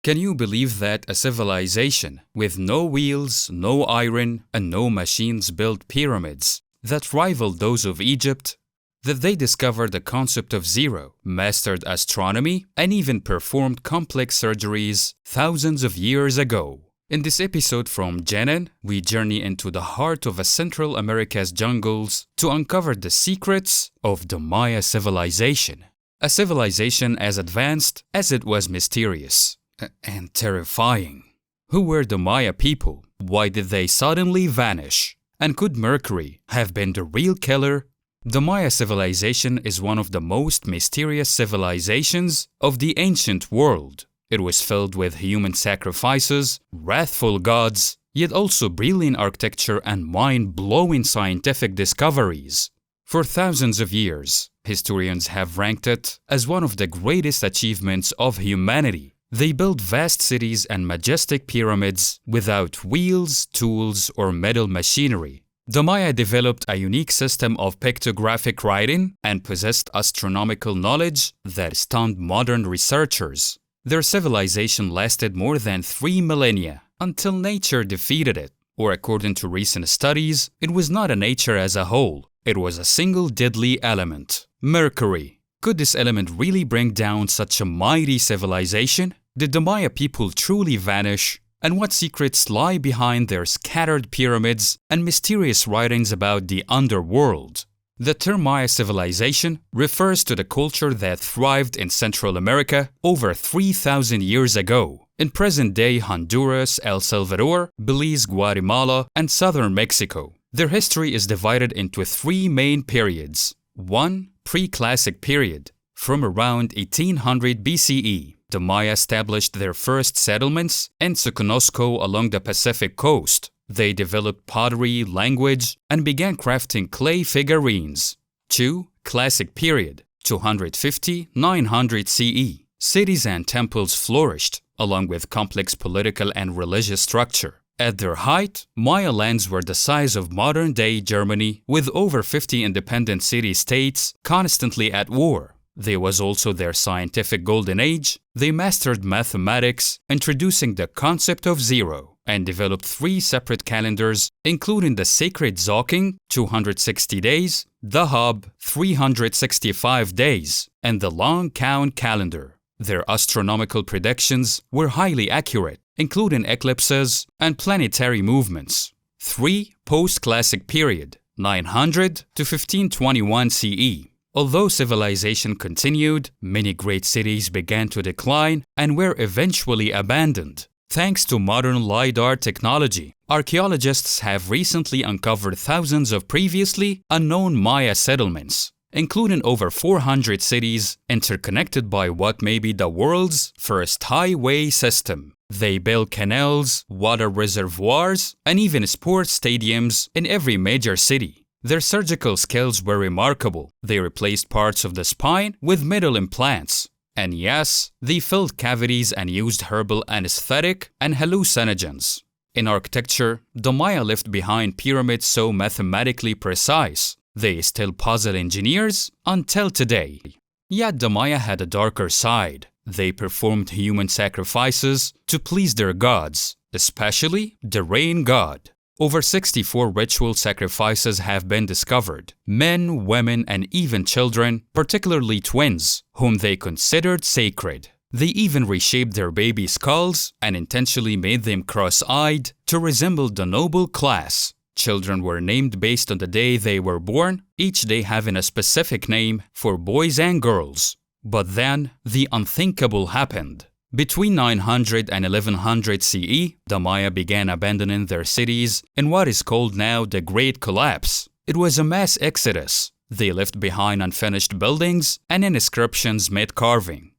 Can you believe that a civilization with no wheels, no iron, and no machines built pyramids that rivaled those of Egypt? That they discovered the concept of zero, mastered astronomy, and even performed complex surgeries thousands of years ago? In this episode from Jenin, we journey into the heart of Central America's jungles to uncover the secrets of the Maya civilization. A civilization as advanced as it was mysterious and terrifying. Who were the Maya people? Why did they suddenly vanish? And could Mercury have been the real killer? The Maya civilization is one of the most mysterious civilizations of the ancient world. It was filled with human sacrifices, wrathful gods, yet also brilliant architecture and mind-blowing scientific discoveries. For thousands of years, historians have ranked it as one of the greatest achievements of humanity. They built vast cities and majestic pyramids without wheels, tools, or metal machinery. The Maya developed a unique system of pictographic writing and possessed astronomical knowledge that stunned modern researchers. Their civilization lasted more than 3 millennia until nature defeated it. Or according to recent studies, it was not a nature as a whole. It was a single deadly element, Mercury. Could this element really bring down such a mighty civilization? Did the Maya people truly vanish? And what secrets lie behind their scattered pyramids and mysterious writings about the underworld? The term Maya civilization refers to the culture that thrived in Central America over 3,000 years ago, in present-day Honduras, El Salvador, Belize, Guatemala, and southern Mexico. Their history is divided into 3 main periods. 1. Pre-classic period. From around 1800 BCE, the Maya established their first settlements in Soconusco along the Pacific coast. They developed pottery, language, and began crafting clay figurines. 2. Classic period. 250–900 CE. Cities and temples flourished, along with complex political and religious structure. At their height, Maya lands were the size of modern-day Germany, with over 50 independent city-states constantly at war. There was also their scientific golden age. They mastered mathematics, introducing the concept of zero, and developed 3 separate calendars, including the sacred Dzogchen, 260 days, the Hub, 365 days, and the long count calendar. Their astronomical predictions were highly accurate, including eclipses and planetary movements. 3. Post-classic period, 900 to 1521 CE. Although civilization continued, many great cities began to decline and were eventually abandoned. Thanks to modern LiDAR technology, archaeologists have recently uncovered thousands of previously unknown Maya settlements, including over 400 cities interconnected by what may be the world's first highway system. They built canals, water reservoirs, and even sports stadiums in every major city. Their surgical skills were remarkable. They replaced parts of the spine with metal implants. And yes, they filled cavities and used herbal anesthetic and hallucinogens. In architecture, the Maya left behind pyramids so mathematically precise. They still puzzle engineers until today. Yet the Maya had a darker side. They performed human sacrifices to please their gods, especially the rain god. Over 64 ritual sacrifices have been discovered. Men, women, and even children, particularly twins, whom they considered sacred. They even reshaped their baby skulls and intentionally made them cross-eyed to resemble the noble class. Children were named based on the day they were born, each day having a specific name for boys and girls. But then, the unthinkable happened. Between 900 and 1100 CE, the Maya began abandoning their cities in what is called now the Great Collapse. It was a mass exodus. They left behind unfinished buildings and inscriptions made carving.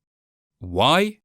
Why?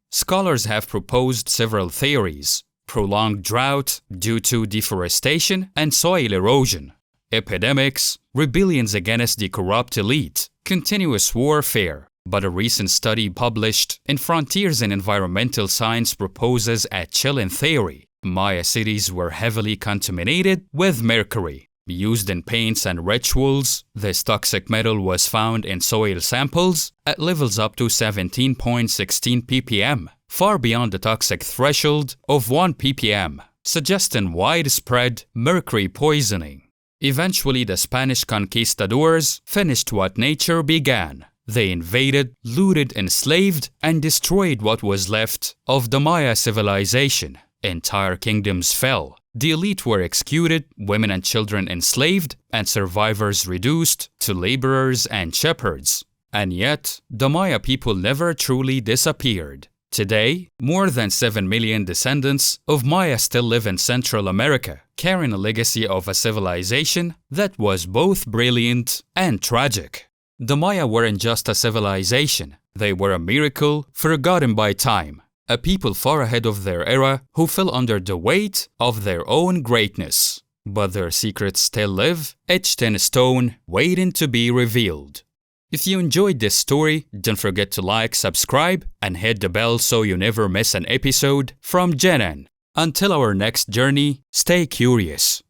Scholars have proposed several theories. Prolonged drought due to deforestation and soil erosion, epidemics, rebellions against the corrupt elite, continuous warfare. But a recent study published in Frontiers in Environmental Science proposes a chilling theory. Maya cities were heavily contaminated with mercury. Used in paints and rituals, this toxic metal was found in soil samples at levels up to 17.16 ppm, far beyond the toxic threshold of 1 ppm, suggesting widespread mercury poisoning. Eventually, the Spanish conquistadors finished what nature began. They invaded, looted, enslaved, and destroyed what was left of the Maya civilization. Entire kingdoms fell. The elite were executed, women and children enslaved, and survivors reduced to laborers and shepherds. And yet, the Maya people never truly disappeared. Today, more than 7 million descendants of Maya still live in Central America, carrying a legacy of a civilization that was both brilliant and tragic. The Maya weren't just a civilization, they were a miracle forgotten by time, a people far ahead of their era who fell under the weight of their own greatness. But their secrets still live, etched in stone, waiting to be revealed. If you enjoyed this story, don't forget to like, subscribe, and hit the bell so you never miss an episode from Jenan. Until our next journey, stay curious.